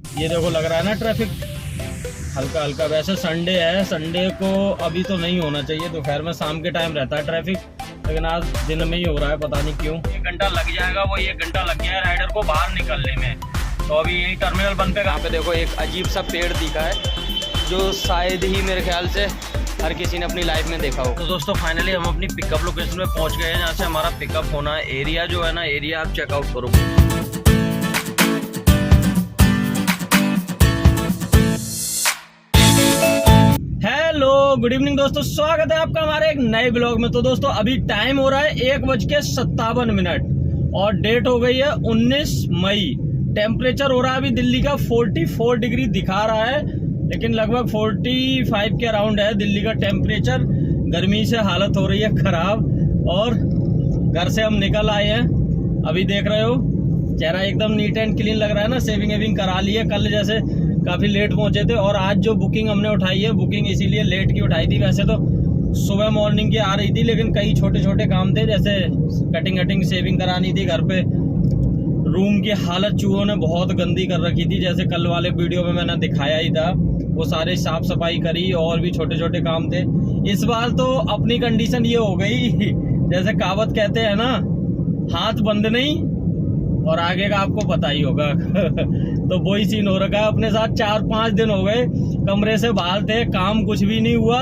ये देखो लग रहा है ना ट्रैफिक हल्का हल्का। वैसे संडे है, संडे को अभी तो नहीं होना चाहिए, दोपहर में शाम के टाइम रहता है ट्रैफिक, लेकिन आज दिन में ही हो रहा है, पता नहीं क्यों। 1 घंटा लग जाएगा, वो 1 घंटा लग गया है राइडर को बाहर निकलने में। तो अभी यही टर्मिनल बंद पे। यहाँ पे देखो एक अजीब सा पेड़ दिखा है जो शायद ही मेरे ख्याल से हर किसी ने अपनी लाइफ में देखा हो। तो दोस्तों फाइनली हम अपनी पिकअप लोकेशन में पहुंच गए हैं, जहाँ से हमारा पिकअप होना है। एरिया जो है ना, एरिया आप चेकआउट करो। हेलो गुड इवनिंग दोस्तों, स्वागत है आपका हमारे एक नए ब्लॉग में। तो दोस्तों अभी टाइम हो रहा है 1:57 और डेट हो गई है 19 मई। टेम्परेचर हो रहा है अभी दिल्ली का 44 डिग्री दिखा रहा है, लेकिन लगभग 45 के अराउंड है दिल्ली का टेम्परेचर। गर्मी से हालत हो रही है खराब और घर से हम निकल आए हैं। अभी देख रहे हो चेहरा एकदम नीट एंड क्लीन लग रहा है ना, सेविंग वेविंग करा ली है। कल जैसे काफ़ी लेट पहुंचे थे और आज जो बुकिंग हमने उठाई है, बुकिंग इसीलिए लेट की उठाई थी। वैसे तो सुबह मॉर्निंग की आ रही थी, लेकिन कई छोटे छोटे काम थे, जैसे कटिंग शेविंग करानी थी घर पे। रूम की हालत चूहों ने बहुत गंदी कर रखी थी, जैसे कल वाले वीडियो में मैंने दिखाया ही था। वो सारे साफ सफाई करी और भी छोटे छोटे काम थे। इस बार तो अपनी कंडीशन ये हो गई जैसे कहावत कहते हैं ना, हाथ बंद नहीं और आगे का आपको पता ही होगा तो वही सीन हो रखा है अपने साथ। 4-5 दिन हो गए कमरे से बाहर थे, काम कुछ भी नहीं हुआ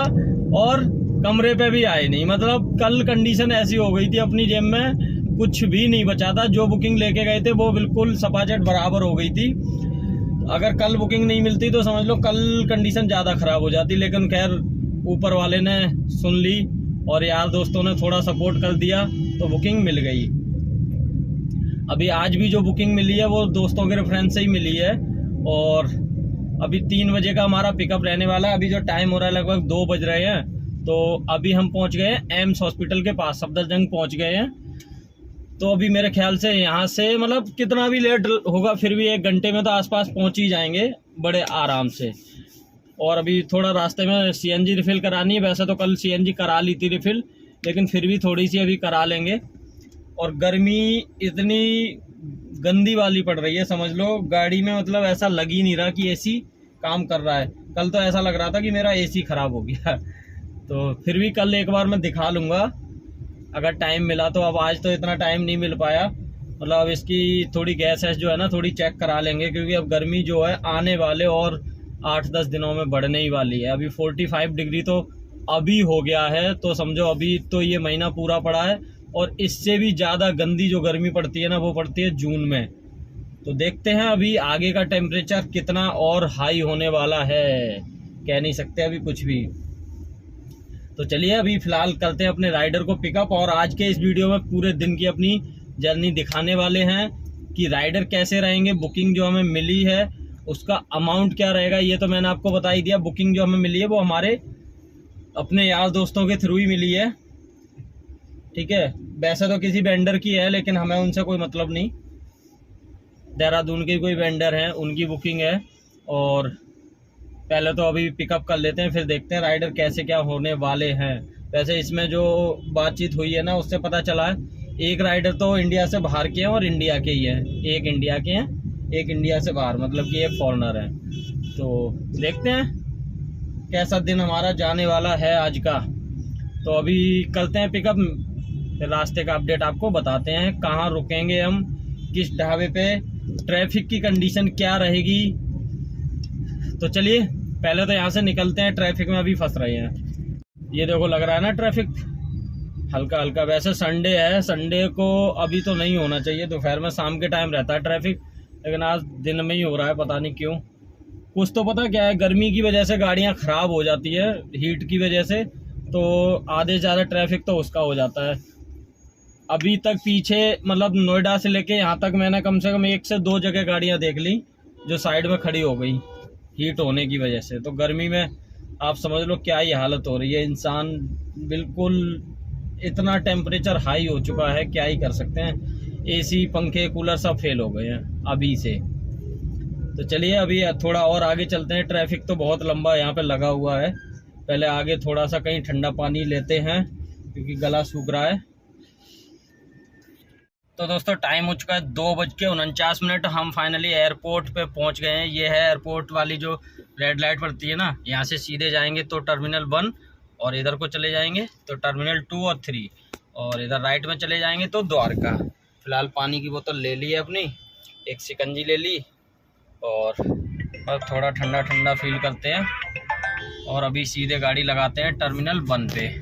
और कमरे पे भी आए नहीं। मतलब कल कंडीशन ऐसी हो गई थी, अपनी जेब में कुछ भी नहीं बचा था। जो बुकिंग लेके गए थे वो बिल्कुल सपाचट बराबर हो गई थी। अगर कल बुकिंग नहीं मिलती तो समझ लो कल कंडीशन ज़्यादा ख़राब हो जाती, लेकिन खैर ऊपर वाले ने सुन ली और यार दोस्तों ने थोड़ा सपोर्ट कर दिया तो बुकिंग मिल गई। अभी आज भी जो बुकिंग मिली है वो दोस्तों के रेफरेंस से ही मिली है और अभी 3 बजे का हमारा पिकअप रहने वाला है। अभी जो टाइम हो रहा है लगभग 2 बज रहे हैं। तो अभी हम पहुंच गए हैं एम्स हॉस्पिटल के पास, सफदरजंग पहुंच गए हैं। तो अभी मेरे ख्याल से यहाँ से मतलब कितना भी लेट होगा फिर भी 1 घंटे में तो आसपास पहुँच ही जाएंगे बड़े आराम से। और अभी थोड़ा रास्ते में CNG रिफ़िल करानी है। वैसे तो कल CNG करा ली थी रिफ़िल, लेकिन फिर भी थोड़ी सी अभी करा लेंगे। और गर्मी इतनी गंदी वाली पड़ रही है, समझ लो गाड़ी में मतलब ऐसा लग ही नहीं रहा कि AC काम कर रहा है। कल तो ऐसा लग रहा था कि मेरा AC ख़राब हो गया तो फिर भी कल एक बार मैं दिखा लूँगा अगर टाइम मिला तो। अब आज तो इतना टाइम नहीं मिल पाया, मतलब अब इसकी थोड़ी गैस जो है ना थोड़ी चेक करा लेंगे, क्योंकि अब गर्मी जो है आने वाले और 8-10 दिनों में बढ़ने ही वाली है। अभी 45 डिग्री तो अभी हो गया है, तो समझो अभी तो ये महीना पूरा पड़ा है। और इससे भी ज़्यादा गंदी जो गर्मी पड़ती है ना वो पड़ती है जून में। तो देखते हैं अभी आगे का टेम्परेचर कितना और हाई होने वाला है, कह नहीं सकते अभी कुछ भी। तो चलिए अभी फ़िलहाल करते हैं अपने राइडर को पिकअप, और आज के इस वीडियो में पूरे दिन की अपनी जर्नी दिखाने वाले हैं कि राइडर कैसे रहेंगे, बुकिंग जो हमें मिली है उसका अमाउंट क्या रहेगा। ये तो मैंने आपको बता ही दिया। बुकिंग जो हमें मिली है वो हमारे अपने यार दोस्तों के थ्रू ही मिली है, ठीक है। वैसे तो किसी वेंडर की है, लेकिन हमें उनसे कोई मतलब नहीं। देहरादून के कोई वेंडर हैं, उनकी बुकिंग है। और पहले तो अभी पिकअप कर लेते हैं, फिर देखते हैं राइडर कैसे क्या होने वाले हैं। वैसे इसमें जो बातचीत हुई है ना उससे पता चला है एक राइडर तो इंडिया से बाहर के हैं और इंडिया के ही हैं। एक इंडिया के हैं, एक इंडिया से बाहर, मतलब कि एक फॉरेनर है। तो देखते हैं कैसा दिन हमारा जाने वाला है आज का। तो अभी करते हैं पिकअप, फिर रास्ते का अपडेट आपको बताते हैं, कहाँ रुकेंगे हम, किस ढाबे पे, ट्रैफिक की कंडीशन क्या रहेगी। तो चलिए पहले तो यहाँ से निकलते हैं, ट्रैफिक में अभी फंस रहे हैं। ये देखो लग रहा है ना ट्रैफिक हल्का हल्का। वैसे संडे है, संडे को अभी तो नहीं होना चाहिए, दोपहर में शाम के टाइम रहता है ट्रैफिक, लेकिन आज दिन में ही हो रहा है, पता नहीं क्यों। कुछ तो पता क्या है, गर्मी की वजह से गाड़ियाँ ख़राब हो जाती है, हीट की वजह से, तो आधे से ज़्यादा ट्रैफिक तो उसका हो जाता है। अभी तक पीछे मतलब नोएडा से लेके यहाँ तक मैंने कम से कम 1 से 2 जगह गाड़ियाँ देख ली जो साइड में खड़ी हो गई हीट होने की वजह से। तो गर्मी में आप समझ लो क्या ही हालत हो रही है, इंसान बिल्कुल इतना टेम्परेचर हाई हो चुका है, क्या ही कर सकते हैं। AC पंखे कूलर सब फेल हो गए हैं अभी से। तो चलिए अभी थोड़ा और आगे चलते हैं। ट्रैफिक तो बहुत लंबा यहाँ पे लगा हुआ है। पहले आगे थोड़ा सा कहीं ठंडा पानी लेते हैं क्योंकि गला सूख रहा है। तो दोस्तों टाइम हो चुका है 2:49। हम फाइनली एयरपोर्ट पे पहुंच गए हैं। ये है एयरपोर्ट वाली जो रेड लाइट पड़ती है ना, यहाँ से सीधे जाएंगे तो टर्मिनल 1 और इधर को चले जाएंगे तो टर्मिनल 2 और 3 और इधर राइट में चले जाएंगे तो द्वारका। फिलहाल पानी की बोतल ले ली है अपनी, एक शिकंजी ले ली और अब थोड़ा ठंडा ठंडा फील करते हैं और अभी सीधे गाड़ी लगाते हैं टर्मिनल 1 पे।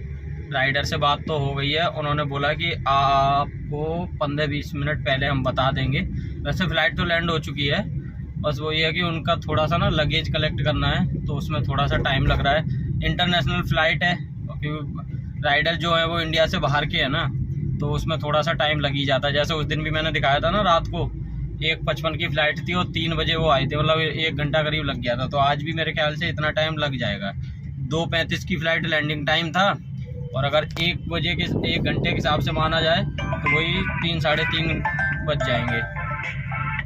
राइडर से बात तो हो गई है, उन्होंने बोला कि आपको 15-20 मिनट पहले हम बता देंगे। वैसे फ़्लाइट तो लैंड हो चुकी है, बस वो ये है कि उनका थोड़ा सा ना लगेज कलेक्ट करना है तो उसमें थोड़ा सा टाइम लग रहा है। इंटरनेशनल फ़्लाइट है क्योंकि राइडर जो है वो इंडिया से बाहर के है ना, तो उसमें थोड़ा सा टाइम लग ही जाता है। जैसे उस दिन भी मैंने दिखाया था ना, रात को 1:55 की फ़्लाइट थी और 3 बजे वो आई थी, मतलब 1 घंटा करीब लग गया था। तो आज भी मेरे ख्याल से इतना टाइम लग जाएगा। 2:35 की फ़्लाइट लैंडिंग टाइम था और अगर 1 बजे के 1 घंटे के हिसाब से माना जाए तो वही 3-3:30 बज जाएंगे।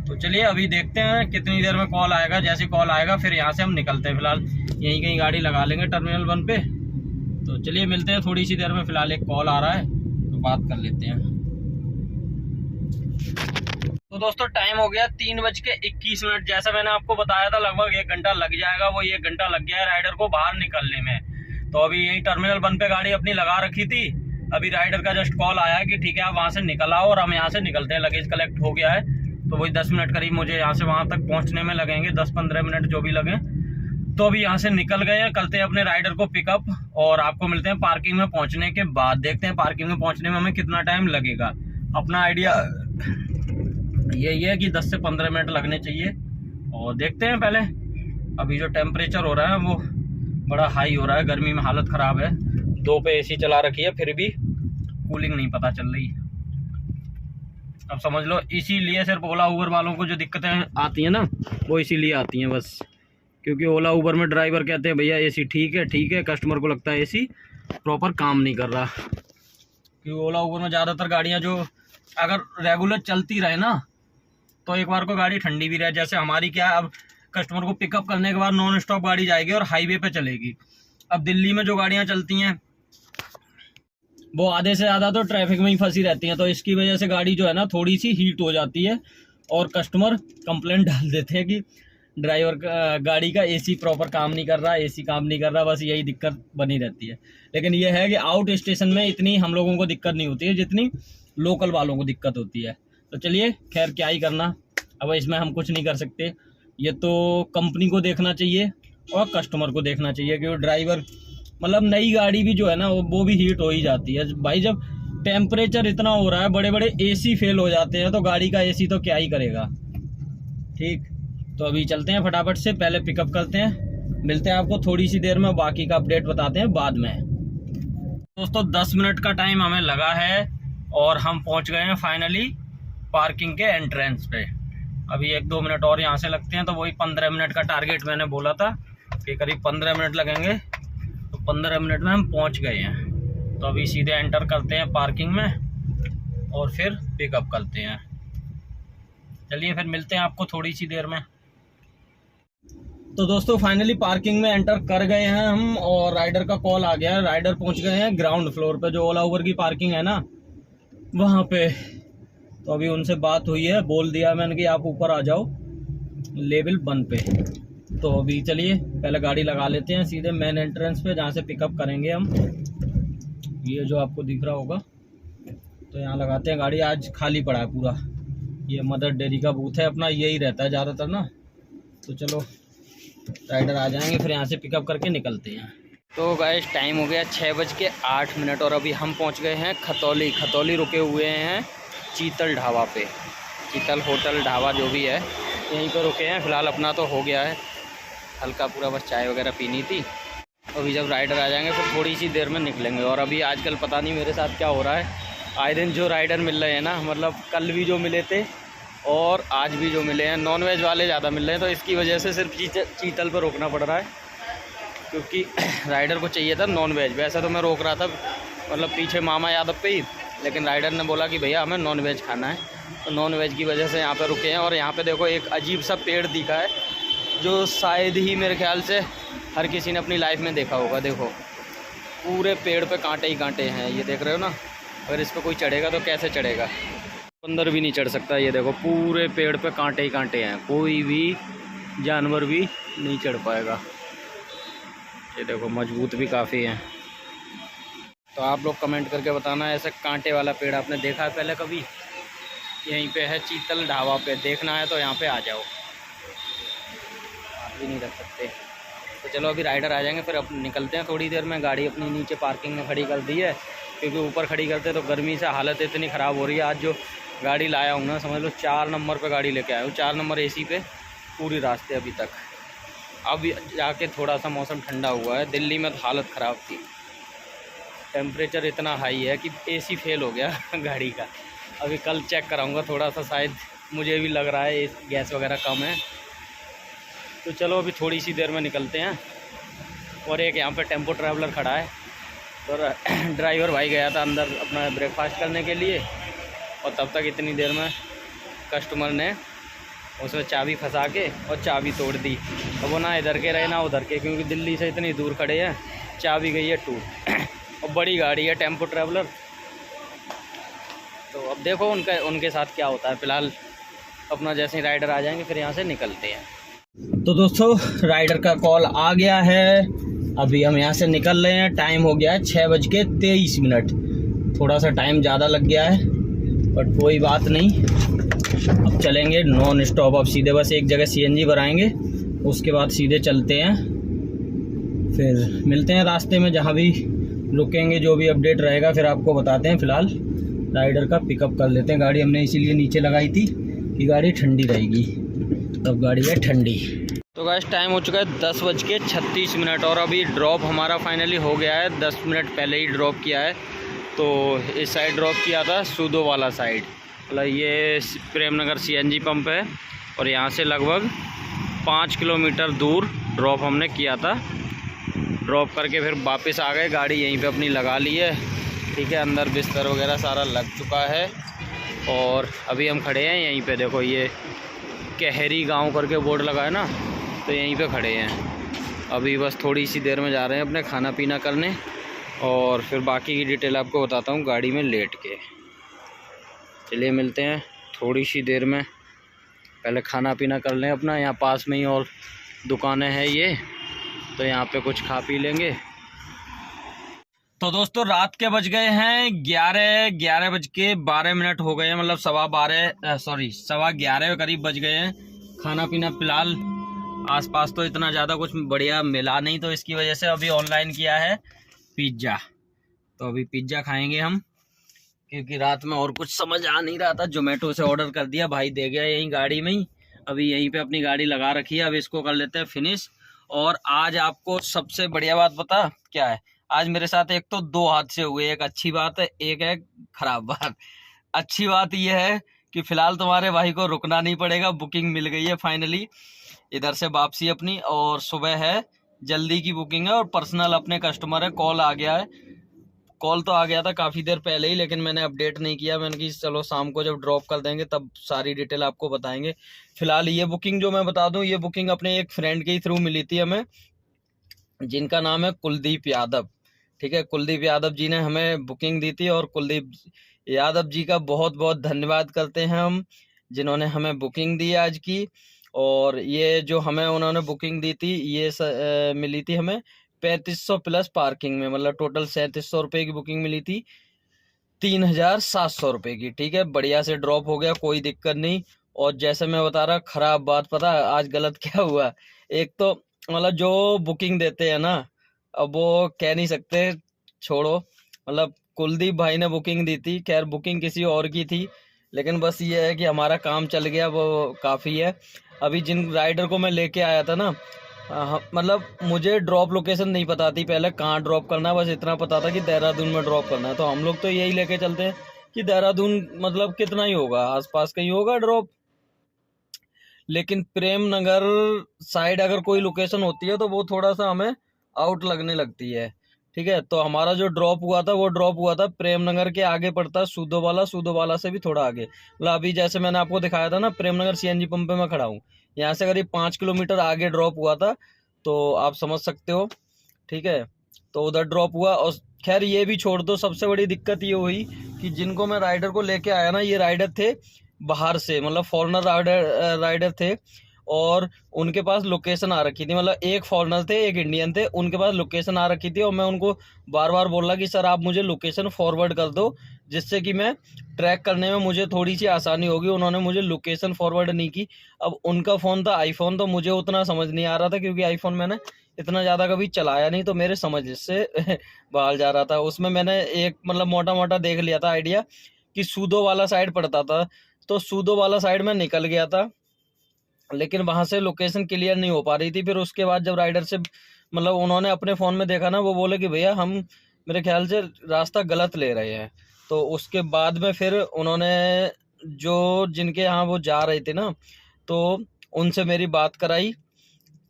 तो चलिए अभी देखते हैं कितनी देर में कॉल आएगा। जैसे कॉल आएगा फिर यहाँ से हम निकलते हैं। फ़िलहाल यहीं कहीं गाड़ी लगा लेंगे टर्मिनल 1 पे। तो चलिए मिलते हैं थोड़ी सी देर में। फ़िलहाल एक कॉल आ रहा है तो बात कर लेते हैं। तो दोस्तों टाइम हो गया 3:21। जैसा मैंने आपको बताया था लगभग 1 घंटा लग जाएगा, वो 1 घंटा लग गया है राइडर को बाहर निकलने में। तो अभी यही टर्मिनल 1 पे गाड़ी अपनी लगा रखी थी। अभी राइडर का जस्ट कॉल आया कि ठीक है आप वहाँ से निकल आओ और हम यहाँ से निकलते हैं। लगेज कलेक्ट हो गया है तो वही 10 मिनट करीब मुझे यहाँ से वहाँ तक पहुँचने में लगेंगे, 10-15 मिनट जो भी लगे। तो अभी यहाँ से निकल गए हैं, करते हैं अपने राइडर को पिकअप और आपको मिलते हैं पार्किंग में पहुँचने के बाद। देखते हैं पार्किंग में पहुँचने में हमें कितना टाइम लगेगा। अपना आइडिया यही है कि 10 से 15 मिनट लगने चाहिए। और देखते हैं पहले। अभी जो टेम्परेचर हो रहा है वो बड़ा हाई हो रहा है, गर्मी में हालत ख़राब है। 2 पे एसी चला रखी है फिर भी कूलिंग नहीं पता चल रही। अब समझ लो इसीलिए सिर्फ ओला उबर वालों को जो दिक्कतें आती हैं ना, वो इसीलिए आती हैं बस। क्योंकि ओला उबर में ड्राइवर कहते हैं भैया एसी ठीक है, कस्टमर को लगता है एसी प्रॉपर काम नहीं कर रहा। क्योंकि ओला उबर में ज़्यादातर गाड़ियाँ जो अगर रेगुलर चलती रहे ना तो एक बार को गाड़ी ठंडी भी रहे। जैसे हमारी क्या है, अब कस्टमर को पिकअप करने के बाद नॉन स्टॉप गाड़ी जाएगी और हाईवे पे चलेगी। अब दिल्ली में जो गाड़ियां चलती हैं वो आधे से ज़्यादा तो ट्रैफिक में ही फंसी रहती हैं, तो इसकी वजह से गाड़ी जो है ना थोड़ी सी हीट हो जाती है और कस्टमर कंप्लेंट डाल देते हैं कि ड्राइवर गाड़ी का एसी प्रॉपर काम नहीं कर रहा, एसी काम नहीं कर रहा। बस यही दिक्कत बनी रहती है। लेकिन यह है कि आउट स्टेशन में इतनी हम लोगों को दिक्कत नहीं होती है जितनी लोकल वालों को दिक्कत होती है। तो चलिए खैर क्या ही करना, अब इसमें हम कुछ नहीं कर सकते। ये तो कंपनी को देखना चाहिए और कस्टमर को देखना चाहिए। क्योंकि ड्राइवर मतलब नई गाड़ी भी जो है ना वो भी हीट हो ही जाती है भाई। जब टेम्परेचर इतना हो रहा है, बड़े बड़े एसी फेल हो जाते हैं तो गाड़ी का एसी तो क्या ही करेगा। ठीक, तो अभी चलते हैं फटाफट से, पहले पिकअप करते हैं। मिलते हैं आपको थोड़ी सी देर में, बाकी का अपडेट बताते हैं बाद में। दोस्तों 10 मिनट का टाइम हमें लगा है और हम पहुंच गए हैं फाइनली पार्किंग के एंट्रेंस पे। अभी 1-2 मिनट और यहाँ से लगते हैं तो वही 15 मिनट का टारगेट मैंने बोला था कि करीब 15 मिनट लगेंगे। तो 15 मिनट में हम पहुँच गए हैं। तो अभी सीधे एंटर करते हैं पार्किंग में और फिर पिकअप करते हैं। चलिए फिर मिलते हैं आपको थोड़ी सी देर में। तो दोस्तों फाइनली पार्किंग में एंटर कर गए हैं हम और राइडर का कॉल आ गया है। राइडर पहुंच गए हैं ग्राउंड फ्लोर पे, जो ओला उबर की पार्किंग है ना वहाँ पे। तो अभी उनसे बात हुई है, बोल दिया मैंने कि आप ऊपर आ जाओ लेवल 1 पे। तो अभी चलिए पहले गाड़ी लगा लेते हैं सीधे मेन एंट्रेंस पे, जहाँ से पिकअप करेंगे हम। ये जो आपको दिख रहा होगा तो यहाँ लगाते हैं गाड़ी। आज खाली पड़ा है पूरा। ये मदर डेयरी का बूथ है अपना, यही रहता है ज़्यादातर ना। तो चलो राइडर आ जाएंगे फिर यहाँ से पिकअप करके निकलते हैं। तो गाइस टाइम हो गया 6:08 और अभी हम पहुँच गए हैं खतौली। खतौली रुके हुए हैं चीतल ढाबा पे, चीतल होटल ढाबा जो भी है यहीं पर रुके हैं। फ़िलहाल अपना तो हो गया है हल्का पूरा, बस चाय वगैरह पीनी थी। अभी जब राइडर आ जाएंगे फिर थोड़ी सी देर में निकलेंगे। और अभी आजकल पता नहीं मेरे साथ क्या हो रहा है, आए दिन जो राइडर मिल रहे हैं ना, मतलब कल भी जो मिले थे और आज भी जो मिले हैं, नॉनवेज वाले ज़्यादा मिल रहे हैं। तो इसकी वजह से सिर्फ चीतल पर रोकना पड़ रहा है क्योंकि राइडर को चाहिए था नॉनवेज। वैसे तो मैं रोक रहा था मतलब पीछे मामा यादव पे ही, लेकिन राइडर ने बोला कि भैया हमें नॉन वेज खाना है। तो नॉन वेज की वजह से यहाँ पे रुके हैं। और यहाँ पे देखो एक अजीब सा पेड़ दिखा है जो शायद ही मेरे ख्याल से हर किसी ने अपनी लाइफ में देखा होगा। देखो पूरे पेड़ पे कांटे ही कांटे हैं, ये देख रहे हो ना। अगर इस पर कोई चढ़ेगा तो कैसे चढ़ेगा। अंदर भी नहीं चढ़ सकता। ये देखो पूरे पेड़ पे कांटे ही कांटे हैं, कोई भी जानवर भी नहीं चढ़ पाएगा। ये देखो मजबूत भी काफ़ी हैं। तो आप लोग कमेंट करके बताना ऐसे कांटे वाला पेड़ आपने देखा है पहले कभी? यहीं पे है चीतल ढाबा पे, देखना है तो यहाँ पे आ जाओ। आप भी नहीं रख सकते। तो चलो अभी राइडर आ जाएंगे फिर अब निकलते हैं थोड़ी देर में। गाड़ी अपनी नीचे पार्किंग में खड़ी कर दी है, क्योंकि ऊपर खड़ी करते तो गर्मी से हालत इतनी ख़राब हो रही है। आज जो गाड़ी लाया हूँ ना, समझ लो 4 नंबर पे गाड़ी लेके आया हूँ, 4 नंबर एसी पे पूरी रास्ते अभी तक। अब जाके थोड़ा सा मौसम ठंडा हुआ है। दिल्ली में तो हालत ख़राब थी, टेम्परेचर इतना हाई है कि एसी फेल हो गया गाड़ी का। अभी कल चेक कराऊंगा थोड़ा सा, शायद मुझे भी लग रहा है गैस वगैरह कम है। तो चलो अभी थोड़ी सी देर में निकलते हैं। और एक यहाँ पे टेम्पो ट्रैवलर खड़ा है, तो ड्राइवर भाई गया था अंदर अपना ब्रेकफास्ट करने के लिए, और तब तक इतनी देर में कस्टमर ने उसमें चाबी फंसा के और चाबी तोड़ दी। अब वो ना इधर के रहे ना उधर के, क्योंकि दिल्ली से इतनी दूर खड़े हैं, चाबी गई है टूट। और बड़ी गाड़ी है टेम्पो ट्रैवलर। तो अब देखो उनके साथ क्या होता है। फ़िलहाल अपना जैसे ही राइडर आ जाएंगे फिर यहाँ से निकलते हैं। तो दोस्तों राइडर का कॉल आ गया है, अभी हम यहाँ से निकल रहे हैं। टाइम हो गया है 6:23। थोड़ा सा टाइम ज़्यादा लग गया है, बट कोई बात नहीं। अब चलेंगे नॉन स्टॉप। अब सीधे बस एक जगह CNG भराएंगे, उसके बाद सीधे चलते हैं। फिर मिलते हैं रास्ते में, जहाँ भी रुकेंगे जो भी अपडेट रहेगा फिर आपको बताते हैं। फ़िलहाल राइडर का पिकअप कर लेते हैं। गाड़ी हमने इसीलिए नीचे लगाई थी कि गाड़ी ठंडी रहेगी, तब गाड़ी है ठंडी। तो गाइस टाइम हो चुका है 10:36 और अभी ड्रॉप हमारा फाइनली हो गया है। 10 मिनट पहले ही ड्रॉप किया है। तो इस साइड ड्रॉप किया था, सूदो वाला साइड, मतलब ये प्रेमनगर CNG पंप है, और यहाँ से लगभग 5 किलोमीटर दूर ड्रॉप हमने किया था। ड्रॉप करके फिर वापस आ गए, गाड़ी यहीं पे अपनी लगा ली है। ठीक है, अंदर बिस्तर वगैरह सारा लग चुका है, और अभी हम खड़े हैं यहीं पे। देखो ये कहरी गांव करके बोर्ड लगा है ना, तो यहीं पे खड़े हैं। अभी बस थोड़ी सी देर में जा रहे हैं अपने खाना पीना करने, और फिर बाकी की डिटेल आपको बताता हूँ गाड़ी में लेट के। चलिए मिलते हैं थोड़ी सी देर में। पहले खाना पीना कर लें अपना, यहाँ पास में ही और दुकानें हैं ये, तो यहाँ पे कुछ खा पी लेंगे। तो दोस्तों रात के बज गए हैं 11:12 हो गए हैं, मतलब 11:15 करीब बज गए हैं। खाना पीना फिलहाल आसपास तो इतना ज़्यादा कुछ बढ़िया मिला नहीं, तो इसकी वजह से अभी ऑनलाइन किया है पिज़्ज़ा। तो अभी पिज़्ज़ा खाएंगे हम, क्योंकि रात में और कुछ समझ आ नहीं रहा था। जोमेटो से ऑर्डर कर दिया, भाई दे गया यहीं गाड़ी में ही। अभी यहीं पे अपनी गाड़ी लगा रखी है, अब इसको कर लेते हैं फिनिश। और आज आपको सबसे बढ़िया बात पता क्या है? आज मेरे साथ एक तो 2 हादसे हुए। एक अच्छी बात है, एक है खराब बात। अच्छी बात यह है कि फिलहाल तुम्हारे भाई को रुकना नहीं पड़ेगा, बुकिंग मिल गई है फाइनली इधर से वापसी अपनी। और सुबह है, जल्दी की बुकिंग है, और पर्सनल अपने कस्टमर है। कॉल आ गया है, कॉल तो आ गया था काफ़ी देर पहले ही, लेकिन मैंने अपडेट नहीं किया। मैंने कि चलो शाम को जब ड्रॉप कर देंगे तब सारी डिटेल आपको बताएंगे। फिलहाल ये बुकिंग जो मैं बता दूं, ये बुकिंग अपने एक फ्रेंड के थ्रू मिली थी हमें, जिनका नाम है कुलदीप यादव। ठीक है, कुलदीप यादव जी ने हमें बुकिंग दी थी, और कुलदीप यादव जी का बहुत बहुत धन्यवाद करते हैं हम, जिन्होंने हमें बुकिंग दी आज की। और ये जो हमें उन्होंने बुकिंग दी थी, ये मिली थी हमें 3500 प्लस पार्किंग में, मतलब टोटल 3700 रुपये की बुकिंग मिली थी, 3700 रुपये की। ठीक है, बढ़िया से ड्रॉप हो गया, कोई दिक्कत नहीं। और जैसे मैं बता रहा, खराब बात पता आज गलत क्या हुआ? एक तो मतलब जो बुकिंग देते हैं ना, अब वो कह नहीं सकते, छोड़ो। मतलब कुलदीप भाई ने बुकिंग दी थी, खैर बुकिंग किसी और की थी, लेकिन बस ये है कि हमारा काम चल गया, वो काफ़ी है। अभी जिन राइडर को मैं लेके आया था ना, मतलब मुझे ड्रॉप लोकेशन नहीं पता थी पहले, कहाँ ड्रॉप करना है, बस इतना पता था कि देहरादून में ड्रॉप करना है। तो हम लोग तो यही लेके चलते हैं कि देहरादून मतलब कितना ही होगा, आसपास का ही होगा ड्रॉप। लेकिन प्रेम नगर साइड अगर कोई लोकेशन होती है तो वो थोड़ा सा हमें आउट लगने लगती है। ठीक है, तो हमारा जो ड्रॉप हुआ था वो ड्रॉप हुआ था प्रेम नगर के आगे पड़ता है सूदोवाला, सूदोवाला से भी थोड़ा आगे। मतलब अभी जैसे मैंने आपको दिखाया था ना, प्रेम नगर CNG पंप पे मैं खड़ा हूँ, यहाँ से करीब 5 किलोमीटर आगे ड्रॉप हुआ था, तो आप समझ सकते हो। ठीक है, तो उधर ड्रॉप हुआ। और खैर ये भी छोड़ दो, सबसे बड़ी दिक्कत ये हुई कि जिनको मैं राइडर को लेके आया ना, ये राइडर थे बाहर से, मतलब फॉरेनर राइडर थे, और उनके पास लोकेशन आ रखी थी, मतलब एक फॉरेनर थे एक इंडियन थे, उनके पास लोकेशन आ रखी थी, और मैं उनको बार बार बोल रहा कि सर आप मुझे लोकेशन फॉरवर्ड कर दो, जिससे कि मैं ट्रैक करने में मुझे थोड़ी सी आसानी होगी। उन्होंने मुझे लोकेशन फॉरवर्ड नहीं की। अब उनका फ़ोन था आईफोन, तो मुझे उतना समझ नहीं आ रहा था, क्योंकि आईफोन मैंने इतना ज़्यादा कभी चलाया नहीं, तो मेरे समझ से बाहर जा रहा था। उसमें मैंने एक मतलब मोटा मोटा देख लिया था आइडिया कि सूदो वाला साइड पड़ता था, तो सूदो वाला साइड में निकल गया था, लेकिन वहाँ से लोकेशन क्लियर नहीं हो पा रही थी। फिर उसके बाद जब राइडर से मतलब उन्होंने अपने फ़ोन में देखा ना, वो बोले कि भैया हम मेरे ख्याल से रास्ता गलत ले रहे हैं। तो उसके बाद में फिर उन्होंने जो जिनके यहाँ वो जा रहे थे ना, तो उनसे मेरी बात कराई,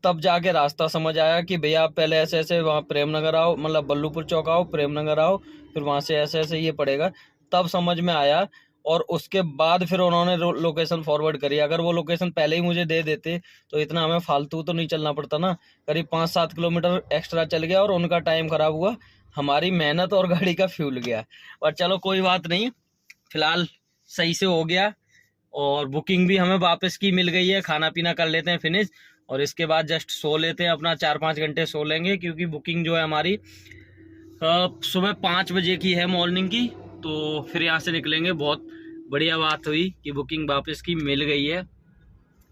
तब जाके रास्ता समझ आया कि भैया आप पहले ऐसे ऐसे वहाँ प्रेमनगर आओ, मतलब बल्लूपुर चौक आओ, प्रेमनगर आओ, फिर वहाँ से ऐसे ऐसे ये पड़ेगा, तब समझ में आया। और उसके बाद फिर उन्होंने लोकेशन फॉरवर्ड करी। अगर वो लोकेशन पहले ही मुझे दे देते तो इतना हमें फालतू तो नहीं चलना पड़ता ना। करीब 5-7 किलोमीटर एक्स्ट्रा चल गया और उनका टाइम ख़राब हुआ, हमारी मेहनत और गाड़ी का फ्यूल गया। पर चलो कोई बात नहीं, फ़िलहाल सही से हो गया, और बुकिंग भी हमें वापस की मिल गई है। खाना पीना कर लेते हैं फिनिश, और इसके बाद जस्ट सो लेते हैं, अपना 4-5 घंटे सो लेंगे, क्योंकि बुकिंग जो है हमारी सुबह 5 बजे की है मॉर्निंग की। तो फिर यहाँ से निकलेंगे। बहुत बढ़िया बात हुई कि बुकिंग वापस की मिल गई है,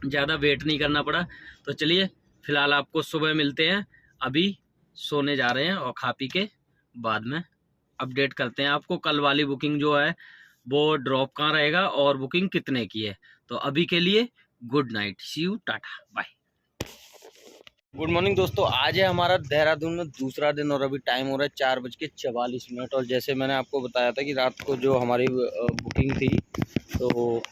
ज़्यादा वेट नहीं करना पड़ा। तो चलिए फ़िलहाल आपको सुबह मिलते हैं, अभी सोने जा रहे हैं, और खा पी के बाद में अपडेट करते हैं आपको कल वाली बुकिंग जो है वो ड्रॉप कहाँ रहेगा और बुकिंग कितने की है। तो अभी के लिए good night, see you, tata bye. Good morning दोस्तों, आज है हमारा देहरादून में दूसरा दिन, और अभी टाइम हो रहा है 4:44। और जैसे मैंने आपको बताया था कि रात को जो हमारी बुकिंग थी, तो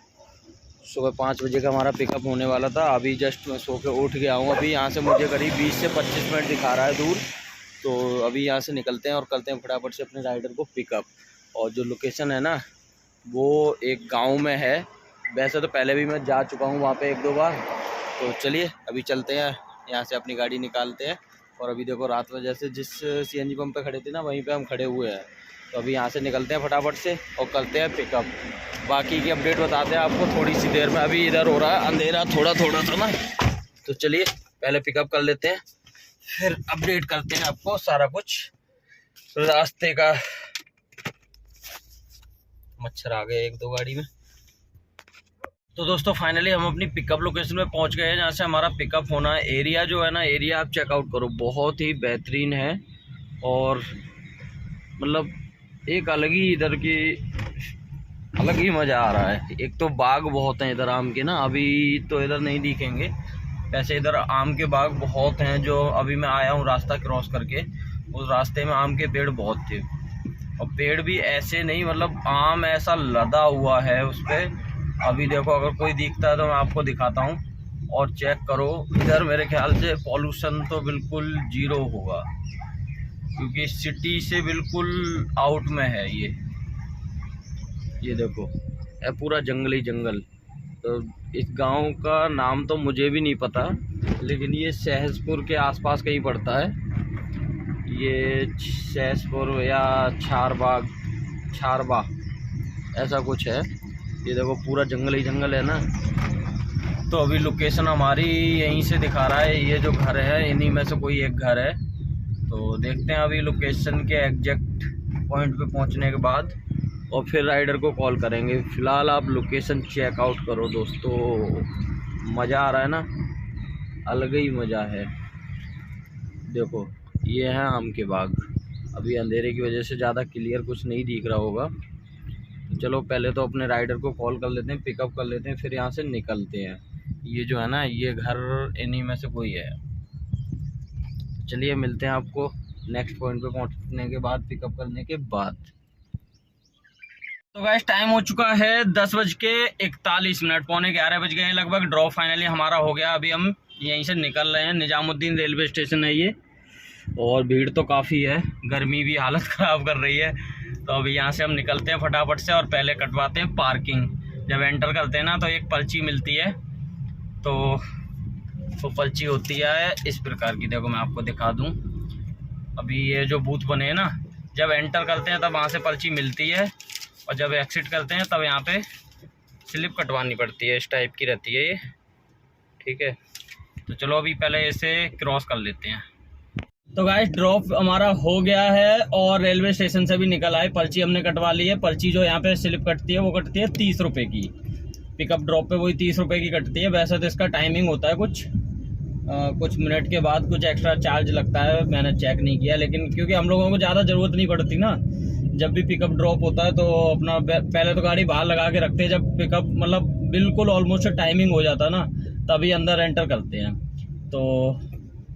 सुबह 5 बजे का हमारा पिकअप होने वाला था। अभी जस्ट मैं सो के उठ गया हूँ। अभी यहाँ से मुझे करीब 20 से 25 मिनट दिखा रहा है दूर। तो अभी यहाँ से निकलते हैं और करते हैं फटाफट से अपने राइडर को पिकअप। और जो लोकेशन है ना, वो एक गाँव में है। वैसे तो पहले भी मैं जा चुका हूँ वहाँ पर 1-2 बार। तो चलिए अभी चलते हैं, यहाँ से अपनी गाड़ी निकालते हैं। और अभी देखो रात में जैसे जिस सीएनजी पंप पे खड़े थे ना, वहीं पे हम खड़े हुए हैं। तो अभी यहाँ से निकलते हैं फटाफट से और करते हैं पिकअप। बाकी की अपडेट बताते हैं आपको थोड़ी सी देर में। अभी इधर हो रहा है अंधेरा थोड़ा थोड़ा सा ना, तो चलिए पहले पिकअप कर लेते हैं, फिर अपडेट करते हैं आपको सारा कुछ। रास्ते का मच्छर आ गए 1-2 गाड़ी में। तो दोस्तों फाइनली हम अपनी पिकअप लोकेशन में पहुंच गए हैं, जहाँ से हमारा पिकअप होना है। एरिया जो है ना, एरिया आप चेकआउट करो, बहुत ही बेहतरीन है। और मतलब एक अलग ही इधर की अलग ही मज़ा आ रहा है। एक तो बाग बहुत हैं इधर आम के ना, अभी तो इधर नहीं दिखेंगे, वैसे इधर आम के बाग बहुत हैं। जो अभी मैं आया हूँ रास्ता क्रॉस करके, उस रास्ते में आम के पेड़ बहुत थे, और पेड़ भी ऐसे नहीं, मतलब आम ऐसा लदा हुआ है उस पर। अभी देखो अगर कोई दिखता है तो मैं आपको दिखाता हूँ, और चेक करो इधर। मेरे ख्याल से पॉल्यूशन तो बिल्कुल ज़ीरो होगा, क्योंकि सिटी से बिल्कुल आउट में है ये देखो, है पूरा जंगली जंगल। तो इस गांव का नाम तो मुझे भी नहीं पता, लेकिन ये सहसपुर के आसपास कहीं पड़ता है। ये सहसपुर या छारबा ऐसा कुछ है। ये देखो पूरा जंगल ही जंगल है ना। तो अभी लोकेशन हमारी यहीं से दिखा रहा है, ये जो घर है इन्हीं में से कोई एक घर है। तो देखते हैं अभी लोकेशन के एग्जैक्ट पॉइंट पे पहुंचने के बाद, और फिर राइडर को कॉल करेंगे। फ़िलहाल आप लोकेशन चेकआउट करो दोस्तों, मज़ा आ रहा है ना, अलग ही मज़ा है। देखो ये है आम के बाग। अभी अंधेरे की वजह से ज़्यादा क्लियर कुछ नहीं दिख रहा होगा। चलो पहले तो अपने राइडर को कॉल कर लेते हैं, पिकअप कर लेते हैं, फिर यहाँ से निकलते हैं। ये जो है ना, ये घर इन्हीं में से कोई है। चलिए मिलते हैं आपको नेक्स्ट पॉइंट पे पहुँचने के बाद, पिकअप करने के बाद। तो गाइस टाइम हो चुका है 10:41, 11:15 बज गए हैं लगभग। ड्रॉप फाइनली हमारा हो गया। अभी हम यहीं से निकल रहे हैं। निजामुद्दीन रेलवे स्टेशन है ये, और भीड़ तो काफ़ी है, गर्मी भी हालत ख़राब कर रही है। तो अभी यहाँ से हम निकलते हैं फटाफट से, और पहले कटवाते हैं पार्किंग। जब एंटर करते हैं ना तो एक पर्ची मिलती है, तो वो पर्ची होती है इस प्रकार की। देखो मैं आपको दिखा दूँ, अभी ये जो बूथ बने हैं ना, जब एंटर करते हैं तब वहाँ से पर्ची मिलती है, और जब एग्जिट करते हैं तब यहाँ पे स्लिप कटवानी पड़ती है, इस टाइप की रहती है ये, ठीक है। तो चलो अभी पहले इसे क्रॉस कर लेते हैं। तो गाइस ड्रॉप हमारा हो गया है और रेलवे स्टेशन से भी निकल आए, पर्ची हमने कटवा ली है। पर्ची जो यहाँ पे स्लिप कटती है वो कटती है 30 रुपये की, पिकअप ड्रॉप पे वही 30 रुपये की कटती है। वैसे तो इसका टाइमिंग होता है कुछ मिनट के बाद कुछ एक्स्ट्रा चार्ज लगता है, मैंने चेक नहीं किया, लेकिन क्योंकि हम लोगों को ज़्यादा ज़रूरत नहीं पड़ती ना, जब भी पिकअप ड्रॉप होता है तो अपना पहले तो गाड़ी बाहर लगा के रखते हैं, जब पिकअप मतलब बिल्कुल ऑलमोस्ट टाइमिंग हो जाता है ना तभी अंदर एंटर करते हैं। तो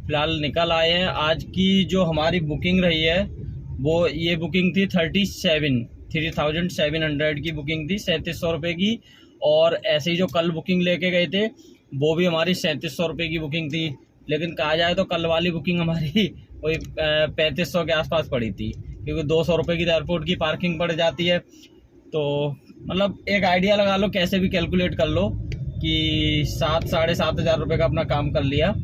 फिलहाल निकल आए हैं। आज की जो हमारी बुकिंग रही है वो ये बुकिंग थी 3700 की बुकिंग थी, 3700 रुपये की। और ऐसे ही जो कल बुकिंग लेके गए थे वो भी हमारी 3700 रुपये की बुकिंग थी, लेकिन कहा जाए तो कल वाली बुकिंग हमारी वही 3500 के आसपास पड़ी थी, क्योंकि 200 रुपये की एयरपोर्ट की पार्किंग पड़ जाती है। तो मतलब एक आइडिया लगा लो, कैसे भी कैलकुलेट कर लो कि 7-7,500 रुपये का अपना काम कर लिया,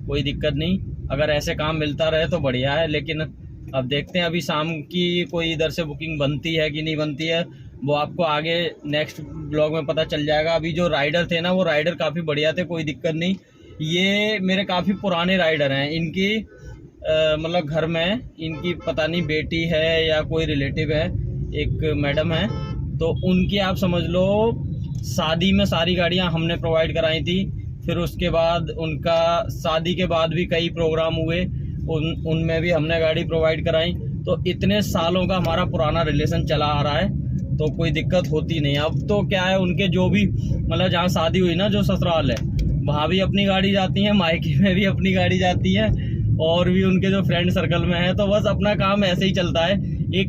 कोई दिक्कत नहीं। अगर ऐसे काम मिलता रहे तो बढ़िया है, लेकिन अब देखते हैं अभी शाम की कोई इधर से बुकिंग बनती है कि नहीं बनती है, वो आपको आगे नेक्स्ट ब्लॉग में पता चल जाएगा। अभी जो राइडर थे ना वो राइडर काफ़ी बढ़िया थे, कोई दिक्कत नहीं। ये मेरे काफ़ी पुराने राइडर हैं, इनकी मतलब घर में इनकी पता नहीं बेटी है या कोई रिलेटिव है, एक मैडम है, तो उनकी आप समझ लो शादी में सारी गाड़ियां हमने प्रोवाइड कराई थी। फिर उसके बाद उनका शादी के बाद भी कई प्रोग्राम हुए, उनमें भी हमने गाड़ी प्रोवाइड कराई। तो इतने सालों का हमारा पुराना रिलेशन चला आ रहा है, तो कोई दिक्कत होती नहीं। अब तो क्या है, उनके जो भी मतलब जहाँ शादी हुई ना, जो ससुराल है वहाँ भी अपनी गाड़ी जाती है, मायके में भी अपनी गाड़ी जाती है, और भी उनके जो फ्रेंड सर्कल में है। तो बस अपना काम ऐसे ही चलता है। एक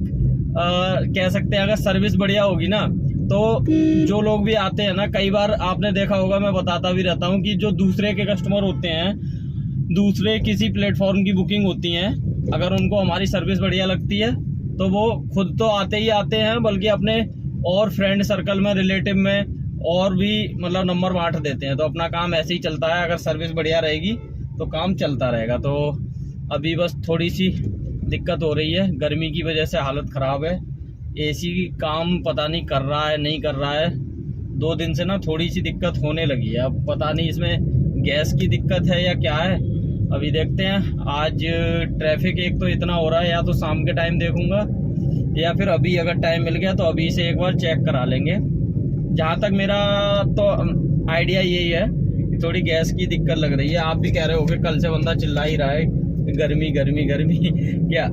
कह सकते हैं अगर सर्विस बढ़िया होगी ना तो जो लोग भी आते हैं ना, कई बार आपने देखा होगा, मैं बताता भी रहता हूँ कि जो दूसरे के कस्टमर होते हैं, दूसरे किसी प्लेटफॉर्म की बुकिंग होती हैं, अगर उनको हमारी सर्विस बढ़िया लगती है तो वो खुद तो आते ही आते हैं, बल्कि अपने और फ्रेंड सर्कल में, रिलेटिव में और भी मतलब नंबर बांट देते हैं। तो अपना काम ऐसे ही चलता है, अगर सर्विस बढ़िया रहेगी तो काम चलता रहेगा। तो अभी बस थोड़ी सी दिक्कत हो रही है, गर्मी की वजह से हालत ख़राब है। एसी काम पता नहीं कर रहा है नहीं कर रहा है, 2 दिन से ना थोड़ी सी दिक्कत होने लगी है। अब पता नहीं इसमें गैस की दिक्कत है या क्या है, अभी देखते हैं। आज ट्रैफिक एक तो इतना हो रहा है, या तो शाम के टाइम देखूंगा या फिर अभी अगर टाइम मिल गया तो अभी से एक बार चेक करा लेंगे। जहाँ तक मेरा तो आइडिया यही है कि थोड़ी गैस की दिक्कत लग रही है। आप भी कह रहे हो कि कल से बंदा चिल्ला ही रहा है गर्मी गर्मी गर्मी, क्या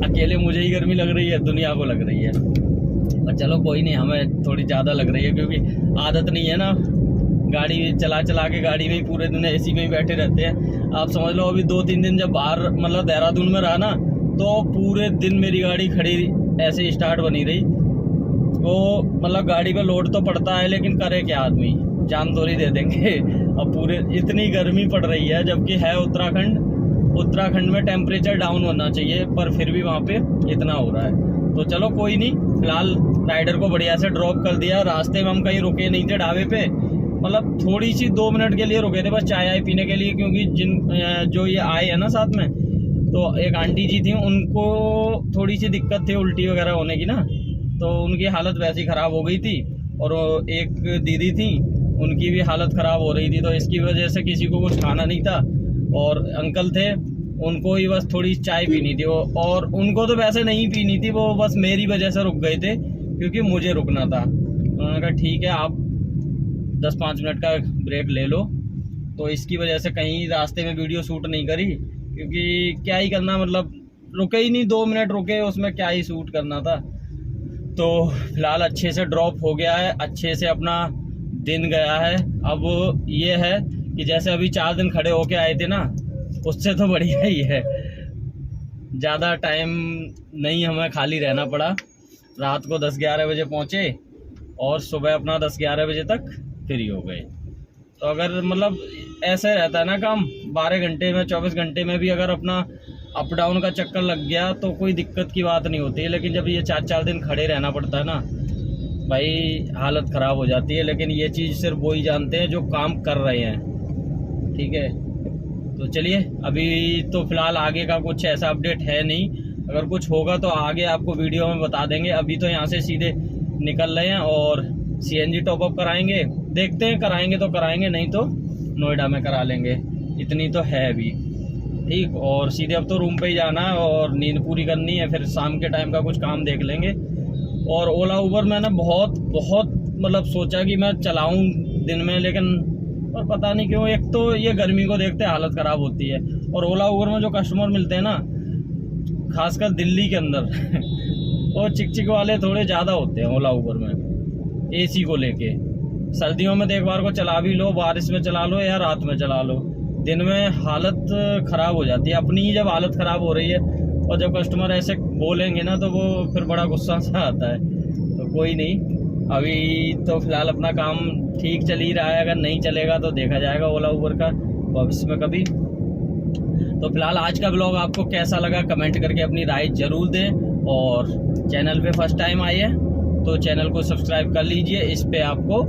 अकेले मुझे ही गर्मी लग रही है, दुनिया को लग रही है? और चलो कोई नहीं, हमें थोड़ी ज़्यादा लग रही है क्योंकि आदत नहीं है ना, गाड़ी चला चला के गाड़ी में ही पूरे दिन एसी में ही बैठे रहते हैं। आप समझ लो अभी 2-3 दिन जब बाहर मतलब देहरादून में रहा ना, तो पूरे दिन मेरी गाड़ी खड़ी ऐसे स्टार्ट बनी रही। वो मतलब गाड़ी पे लोड तो पड़ता है, लेकिन करे क्या आदमी, जान थोड़ी दे देंगे। अब पूरे इतनी गर्मी पड़ रही है, जबकि है उत्तराखंड में टेम्परेचर डाउन होना चाहिए, पर फिर भी वहाँ पे इतना हो रहा है। तो चलो कोई नहीं, फिलहाल राइडर को बढ़िया से ड्रॉप कर दिया। रास्ते में हम कहीं रुके नहीं थे ढाबे पे, मतलब थोड़ी सी 2 मिनट के लिए रुके थे बस चाय पीने के लिए, क्योंकि जो ये आए हैं ना साथ में, तो एक आंटी जी थी, उनको थोड़ी सी दिक्कत थी उल्टी वगैरह होने की ना, तो उनकी हालत वैसी ख़राब हो गई थी। और एक दीदी थी, उनकी भी हालत ख़राब हो रही थी, तो इसकी वजह से किसी को कुछ खाना नहीं था। और अंकल थे, उनको ही बस थोड़ी चाय पीनी थी, और उनको तो वैसे नहीं पीनी थी, वो बस मेरी वजह से रुक गए थे क्योंकि मुझे रुकना था। उन्होंने कहा ठीक है, आप 10-5 मिनट का ब्रेक ले लो। तो इसकी वजह से कहीं रास्ते में वीडियो शूट नहीं करी, क्योंकि क्या ही करना, मतलब रुके ही नहीं, 2 मिनट रुके, उसमें क्या ही शूट करना था। तो फिलहाल अच्छे से ड्रॉप हो गया है, अच्छे से अपना दिन गया है। अब ये है कि जैसे अभी 4 दिन खड़े होके आए थे ना, उससे तो बढ़िया ही है, ज़्यादा टाइम नहीं हमें खाली रहना पड़ा। रात को 10-11 बजे पहुँचे और सुबह अपना 10-11 बजे तक फ्री हो गए। तो अगर मतलब ऐसे रहता है ना काम, 12 घंटे में 24 घंटे में भी अगर अपना अप डाउन का चक्कर लग गया तो कोई दिक्कत की बात नहीं होती है। लेकिन जब ये 4-4 दिन खड़े रहना पड़ता है ना भाई, हालत ख़राब हो जाती है। लेकिन ये चीज़ सिर्फ वो ही जानते हैं जो काम कर रहे हैं, ठीक है। तो चलिए, अभी तो फ़िलहाल आगे का कुछ ऐसा अपडेट है नहीं। अगर कुछ होगा तो आगे आपको वीडियो में बता देंगे। अभी तो यहाँ से सीधे निकल रहे हैं और CNG टॉपअप कराएंगे, देखते हैं कराएंगे तो कराएंगे, नहीं तो नोएडा में करा लेंगे, इतनी तो है अभी। ठीक, और सीधे अब तो रूम पे ही जाना है और नींद पूरी करनी है, फिर शाम के टाइम का कुछ काम देख लेंगे। और ओला उबर मैंने बहुत मतलब सोचा कि मैं चलाऊं दिन में, लेकिन और पता नहीं क्यों, एक तो ये गर्मी को देखते हालत ख़राब होती है। और ओला उबर में जो कस्टमर मिलते हैं ना, खासकर दिल्ली के अंदर वो चिक वाले थोड़े ज़्यादा होते हैं ओला उबर में, AC को लेके। सर्दियों में तो एक बार को चला भी लो, बारिश में चला लो या रात में चला लो, दिन में हालत ख़राब हो जाती है। अपनी ही जब हालत ख़राब हो रही है और जब कस्टमर ऐसे बोलेंगे ना तो वो फिर बड़ा गुस्सा सा आता है। तो कोई नहीं, अभी तो फ़िलहाल अपना काम ठीक चल ही रहा है, अगर नहीं चलेगा तो देखा जाएगा ओला उबर का भविष्य में कभी। तो फिलहाल आज का ब्लॉग आपको कैसा लगा कमेंट करके अपनी राय ज़रूर दें। और चैनल पे फर्स्ट टाइम आए हैं तो चैनल को सब्सक्राइब कर लीजिए। इस पे आपको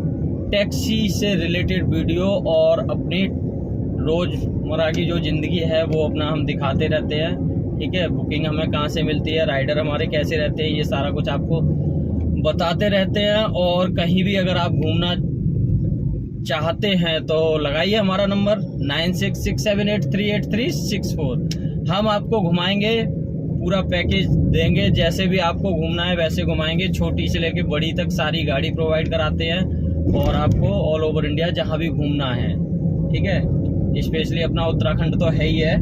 टैक्सी से रिलेटेड वीडियो और अपनी रोज़मर्रा की जो ज़िंदगी है वो अपना हम दिखाते रहते हैं। ठीक है, बुकिंग हमें कहाँ से मिलती है, राइडर हमारे कैसे रहते हैं, ये सारा कुछ आपको बताते रहते हैं। और कहीं भी अगर आप घूमना चाहते हैं तो लगाइए हमारा नंबर 9667838364। हम आपको घुमाएंगे, पूरा पैकेज देंगे, जैसे भी आपको घूमना है वैसे घुमाएंगे। छोटी से लेके बड़ी तक सारी गाड़ी प्रोवाइड कराते हैं और आपको ऑल ओवर इंडिया जहाँ भी घूमना है। ठीक है, स्पेशली अपना उत्तराखंड तो है ही है,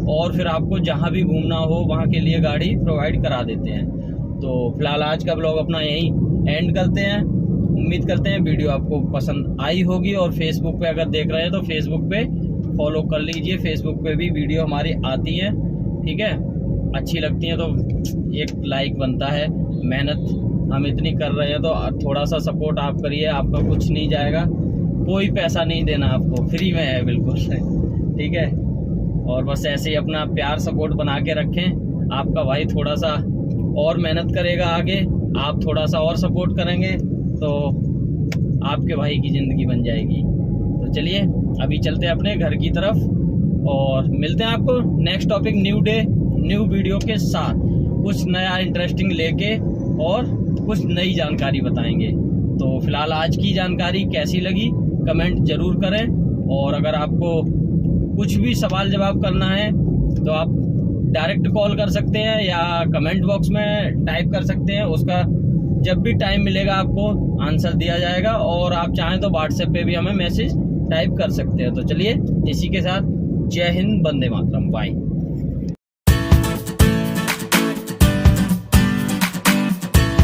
और फिर आपको जहाँ भी घूमना हो वहाँ के लिए गाड़ी प्रोवाइड करा देते हैं। तो फिलहाल आज का ब्लॉग अपना यहीं एंड करते हैं। उम्मीद करते हैं वीडियो आपको पसंद आई होगी। और फेसबुक पे अगर देख रहे हैं तो फेसबुक पे फॉलो कर लीजिए, फेसबुक पे भी वीडियो हमारी आती है। ठीक है, अच्छी लगती है तो एक लाइक बनता है। मेहनत हम इतनी कर रहे हैं तो थोड़ा सा सपोर्ट आप करिए, आपका कुछ नहीं जाएगा, कोई पैसा नहीं देना आपको, फ्री में है बिल्कुल। ठीक है, और बस ऐसे ही अपना प्यार सपोर्ट बना के रखें। आपका भाई थोड़ा सा और मेहनत करेगा आगे, आप थोड़ा सा और सपोर्ट करेंगे तो आपके भाई की ज़िंदगी बन जाएगी। तो चलिए अभी चलते हैं अपने घर की तरफ और मिलते हैं आपको next topic, new day new video के साथ, कुछ नया इंटरेस्टिंग लेके और कुछ नई जानकारी बताएंगे। तो फिलहाल आज की जानकारी कैसी लगी कमेंट ज़रूर करें। और अगर आपको कुछ भी सवाल जवाब करना है तो आप डायरेक्ट कॉल कर सकते हैं या कमेंट बॉक्स में टाइप कर सकते हैं, उसका जब भी टाइम मिलेगा आपको आंसर दिया जाएगा। और आप चाहें तो व्हाट्सएप पे भी हमें मैसेज टाइप कर सकते हैं। तो चलिए इसी के साथ जय हिंद, वंदे मातरम, बाय।